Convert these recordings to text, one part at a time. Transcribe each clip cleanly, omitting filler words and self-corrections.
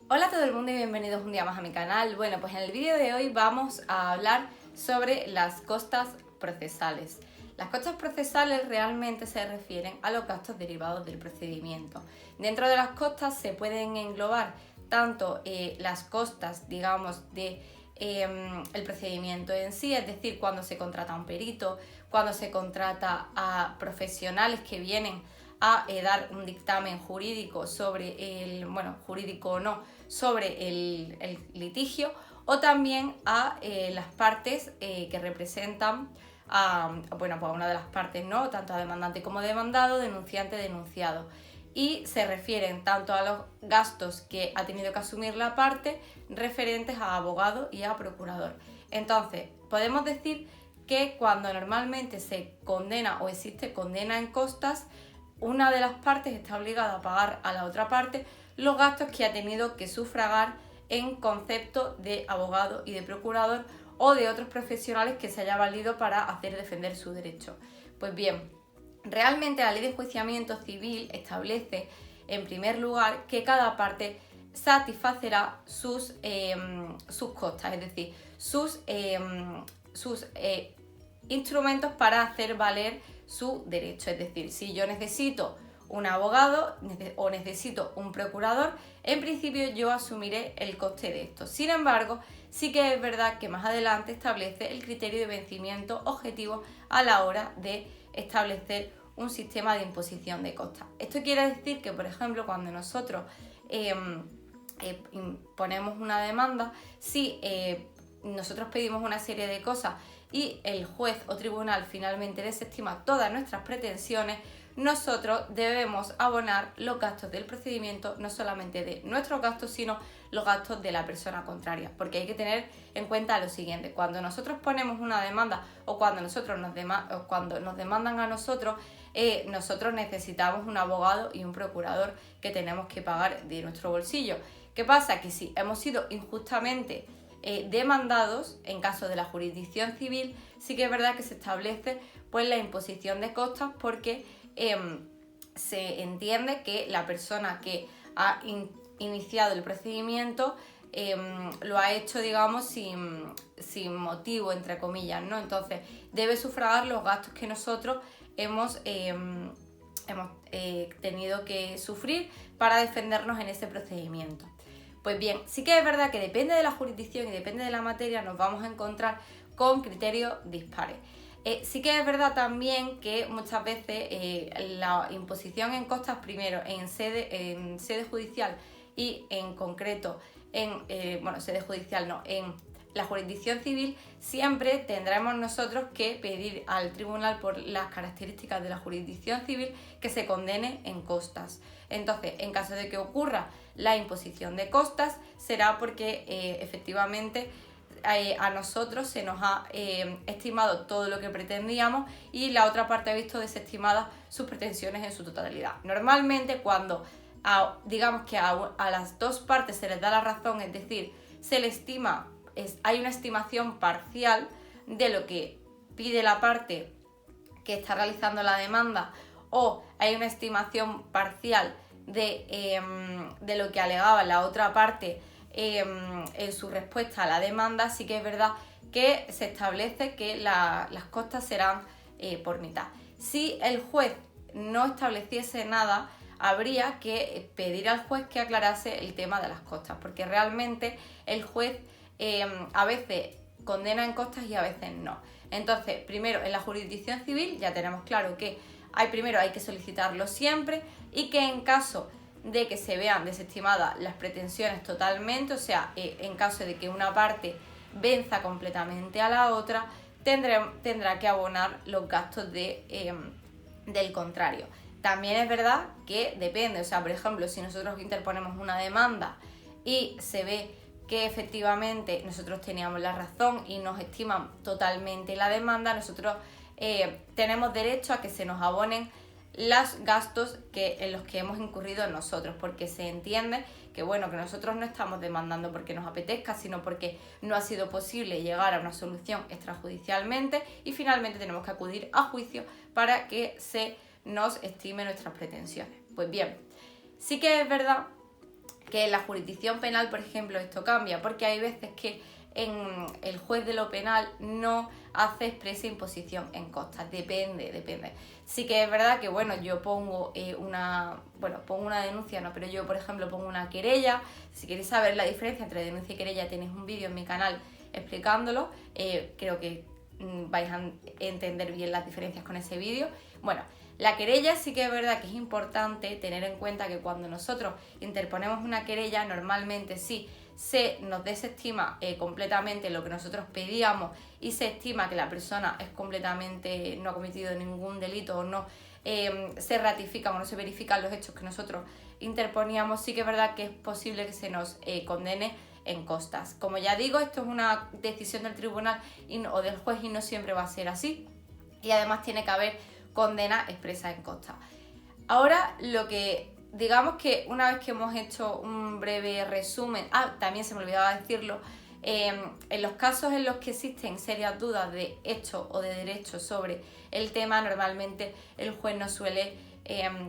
Hola a todo el mundo y bienvenidos un día más a mi canal. Bueno, pues en el vídeo de hoy vamos a hablar sobre las costas procesales. Las costas procesales realmente se refieren a los gastos derivados del procedimiento. Dentro de las costas se pueden englobar tanto las costas, digamos, de el procedimiento en sí, es decir, cuando se contrata a un perito, cuando se contrata a profesionales que vienen a dar un dictamen jurídico sobre jurídico o no, sobre el litigio, o también a las partes que representan pues a una de las partes, ¿no? Tanto a demandante como demandado, denunciante, denunciado. Y se refieren tanto a los gastos que ha tenido que asumir la parte referentes a abogado y a procurador. Entonces, podemos decir que cuando normalmente se condena o existe condena en costas, una de las partes está obligada a pagar a la otra parte los gastos que ha tenido que sufragar en concepto de abogado y de procurador o de otros profesionales que se haya valido para hacer defender su derecho. Pues bien, realmente la ley de enjuiciamiento civil establece, en primer lugar, que cada parte satisfacerá sus costas, es decir, sus instrumentos para hacer valer su derecho. Es decir, si yo necesito un abogado o necesito un procurador, en principio yo asumiré el coste de esto. Sin embargo, sí que es verdad que más adelante establece el criterio de vencimiento objetivo a la hora de establecer un sistema de imposición de costas. Esto quiere decir que, por ejemplo, cuando nosotros ponemos una demanda, si nosotros pedimos una serie de cosas y el juez o tribunal finalmente desestima todas nuestras pretensiones, nosotros debemos abonar los gastos del procedimiento, no solamente de nuestros gastos, sino los gastos de la persona contraria, porque hay que tener en cuenta lo siguiente: cuando nosotros ponemos una demanda o cuando nos demandan a nosotros, nosotros necesitamos un abogado y un procurador que tenemos que pagar de nuestro bolsillo. ¿Qué pasa? Que si hemos sido injustamente demandados, en caso de la jurisdicción civil, sí que es verdad que se establece pues la imposición de costas, porque se entiende que la persona que ha iniciado el procedimiento lo ha hecho, digamos, sin motivo, entre comillas, ¿no? Entonces debe sufragar los gastos que nosotros hemos tenido que sufrir para defendernos en ese procedimiento. Pues bien, sí que es verdad que depende de la jurisdicción y depende de la materia, nos vamos a encontrar con criterios dispares. Sí que es verdad también que muchas veces la imposición en costas, primero en sede judicial y en concreto en la jurisdicción civil, siempre tendremos nosotros que pedir al tribunal, por las características de la jurisdicción civil, que se condene en costas. Entonces, en caso de que ocurra la imposición de costas, será porque efectivamente a nosotros se nos ha estimado todo lo que pretendíamos y la otra parte ha visto desestimadas sus pretensiones en su totalidad. Normalmente, cuando digamos que a las dos partes se les da la razón, es decir, se le estima, hay una estimación parcial de lo que pide la parte que está realizando la demanda, o hay una estimación parcial de lo que alegaba la otra parte en su respuesta a la demanda, sí que es verdad que se establece que las costas serán por mitad. Si el juez no estableciese nada, habría que pedir al juez que aclarase el tema de las costas, porque realmente el juez a veces condena en costas y a veces no. Entonces, primero, en la jurisdicción civil ya tenemos claro que primero hay que solicitarlo siempre, y que en caso de que se vean desestimadas las pretensiones totalmente, o sea, en caso de que una parte venza completamente a la otra, tendrá que abonar los gastos del contrario. También es verdad que depende, o sea, por ejemplo, si nosotros interponemos una demanda y se ve que efectivamente nosotros teníamos la razón y nos estiman totalmente la demanda, nosotros tenemos derecho a que se nos abonen los gastos en los que hemos incurrido nosotros, porque se entiende que que nosotros no estamos demandando porque nos apetezca, sino porque no ha sido posible llegar a una solución extrajudicialmente y finalmente tenemos que acudir a juicio para que se nos estime nuestras pretensiones. Pues bien, sí que es verdad Que en la jurisdicción penal, por ejemplo, esto cambia, porque hay veces que el juez de lo penal no hace expresa imposición en costas, depende. Sí que es verdad que, bueno, yo pongo pongo una denuncia, no, pero yo, por ejemplo, pongo una querella. Si queréis saber la diferencia entre denuncia y querella, tenéis un vídeo en mi canal explicándolo. Creo que vais a entender bien las diferencias con ese vídeo. Bueno, la querella sí que es verdad que es importante tener en cuenta que cuando nosotros interponemos una querella, normalmente sí se nos desestima completamente lo que nosotros pedíamos y se estima que la persona es completamente, no ha cometido ningún delito o no se ratifican o no se verifican los hechos que nosotros interponíamos. Sí que es verdad que es posible que se nos condene en costas. Como ya digo, esto es una decisión del tribunal o del juez y no siempre va a ser así, y además tiene que haber condena expresa en costas. Ahora, digamos que una vez que hemos hecho un breve resumen, también se me olvidaba decirlo, en los casos en los que existen serias dudas de hecho o de derecho sobre el tema, normalmente el juez no suele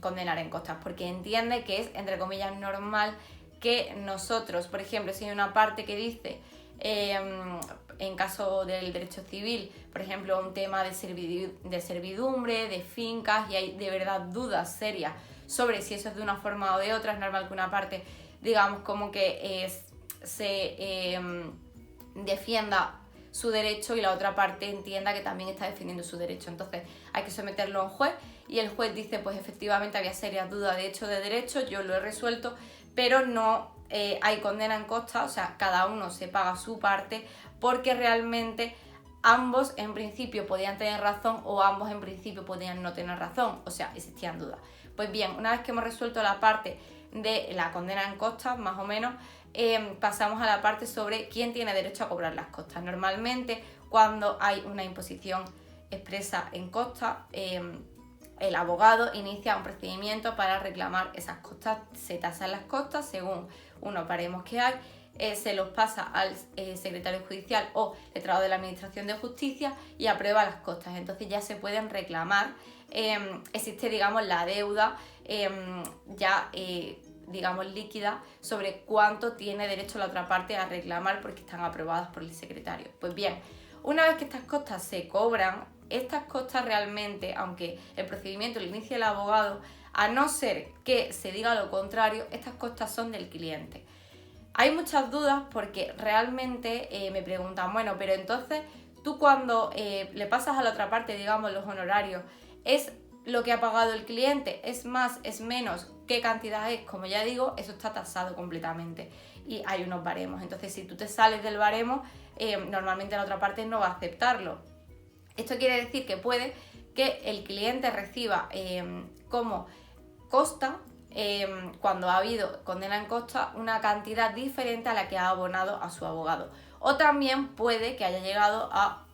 condenar en costas, porque entiende que es, entre comillas, normal que nosotros, por ejemplo, si hay una parte que dice, en caso del derecho civil, por ejemplo, un tema de servidumbre, de fincas, y hay de verdad dudas serias sobre si eso es de una forma o de otra, es normal que una parte, digamos, como que se defienda su derecho y la otra parte entienda que también está defendiendo su derecho. Entonces hay que someterlo a un juez y el juez dice, pues efectivamente había serias dudas de hecho de derecho, yo lo he resuelto, pero no hay condena en costa, o sea, cada uno se paga su parte porque realmente ambos en principio podían tener razón o ambos en principio podían no tener razón, o sea, existían dudas. Pues bien, una vez que hemos resuelto la parte de la condena en costas, más o menos, pasamos a la parte sobre quién tiene derecho a cobrar las costas. Normalmente, cuando hay una imposición expresa en costas, el abogado inicia un procedimiento para reclamar esas costas. Se tasan las costas según unos baremos que hay, se los pasa al secretario judicial o letrado de la Administración de Justicia y aprueba las costas. Entonces ya se pueden reclamar. Existe, digamos, la deuda digamos, líquida sobre cuánto tiene derecho la otra parte a reclamar porque están aprobadas por el secretario. Pues bien, una vez que estas costas se cobran, estas costas realmente, aunque el procedimiento lo inicie el abogado, a no ser que se diga lo contrario, estas costas son del cliente. Hay muchas dudas porque realmente me preguntan, bueno, pero entonces tú cuando le pasas a la otra parte, digamos, los honorarios, ¿es lo que ha pagado el cliente? ¿Es más? ¿Es menos? ¿Qué cantidad es? Como ya digo, eso está tasado completamente y hay unos baremos. Entonces, si tú te sales del baremo, normalmente la otra parte no va a aceptarlo. Esto quiere decir que puede que el cliente reciba como costa, cuando ha habido condena en costa, una cantidad diferente a la que ha abonado a su abogado. O también puede que haya llegado a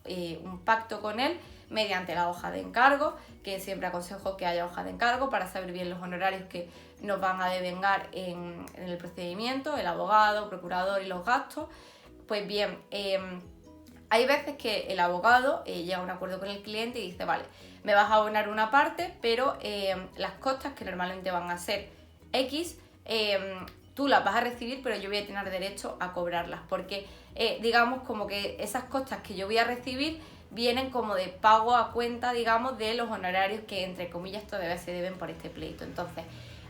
un pacto con él mediante la hoja de encargo, que siempre aconsejo que haya hoja de encargo para saber bien los honorarios que nos van a devengar en el procedimiento, el abogado, procurador y los gastos. Pues bien, hay veces que el abogado llega a un acuerdo con el cliente y dice, vale, me vas a abonar una parte, pero las costas, que normalmente van a ser X, tú las vas a recibir, pero yo voy a tener derecho a cobrarlas, porque digamos como que esas costas que yo voy a recibir vienen como de pago a cuenta, digamos, de los honorarios que, entre comillas, todavía se deben por este pleito. Entonces,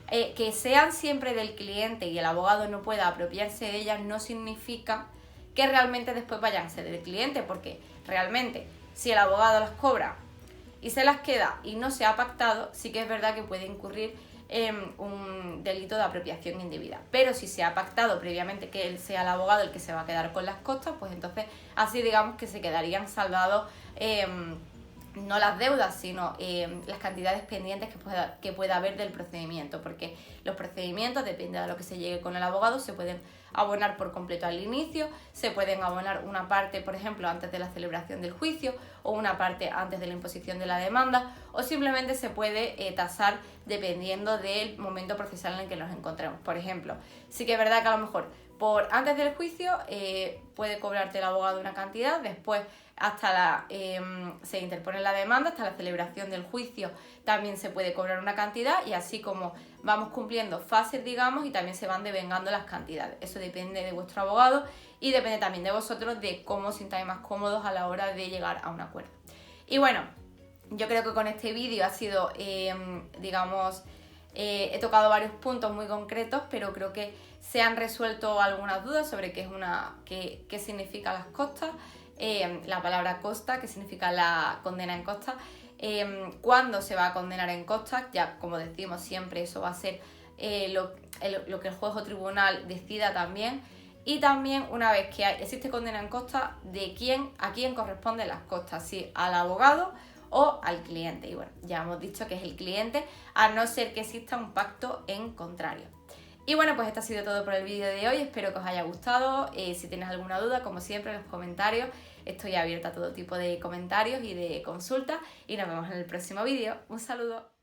que sean siempre del cliente y el abogado no pueda apropiarse de ellas no significa que realmente después vayan a ser del cliente, porque realmente si el abogado las cobra y se las queda y no se ha pactado, sí que es verdad que puede incurrir en un delito de apropiación indebida. Pero si se ha pactado previamente que él sea el abogado el que se va a quedar con las costas, pues entonces así digamos que se quedarían saldados no las deudas, sino las cantidades pendientes que pueda haber del procedimiento, porque los procedimientos, depende de lo que se llegue con el abogado, se pueden abonar por completo al inicio, se pueden abonar una parte, por ejemplo, antes de la celebración del juicio o una parte antes de la imposición de la demanda, o simplemente se puede tasar dependiendo del momento procesal en el que nos encontremos. Por ejemplo, sí que es verdad que a lo mejor por antes del juicio puede cobrarte el abogado una cantidad, después se interpone la demanda, hasta la celebración del juicio también se puede cobrar una cantidad, y así como vamos cumpliendo fases, digamos, y también se van devengando las cantidades. Eso depende de vuestro abogado y depende también de vosotros de cómo os sintáis más cómodos a la hora de llegar a un acuerdo. Y bueno, yo creo que con este vídeo ha sido, digamos, he tocado varios puntos muy concretos, pero creo que se han resuelto algunas dudas sobre qué significa las costas, la palabra costa, qué significa la condena en costas, cuándo se va a condenar en costas. Ya como decimos siempre, eso va a ser lo que el juez o tribunal decida también. Y también, una vez que existe condena en costas, a quién corresponden las costas, si al abogado o al cliente. Y bueno, ya hemos dicho que es el cliente, a no ser que exista un pacto en contrario. Y bueno, pues esto ha sido todo por el vídeo de hoy, espero que os haya gustado. Si tienes alguna duda, como siempre, en los comentarios, estoy abierta a todo tipo de comentarios y de consultas, y nos vemos en el próximo vídeo. Un saludo.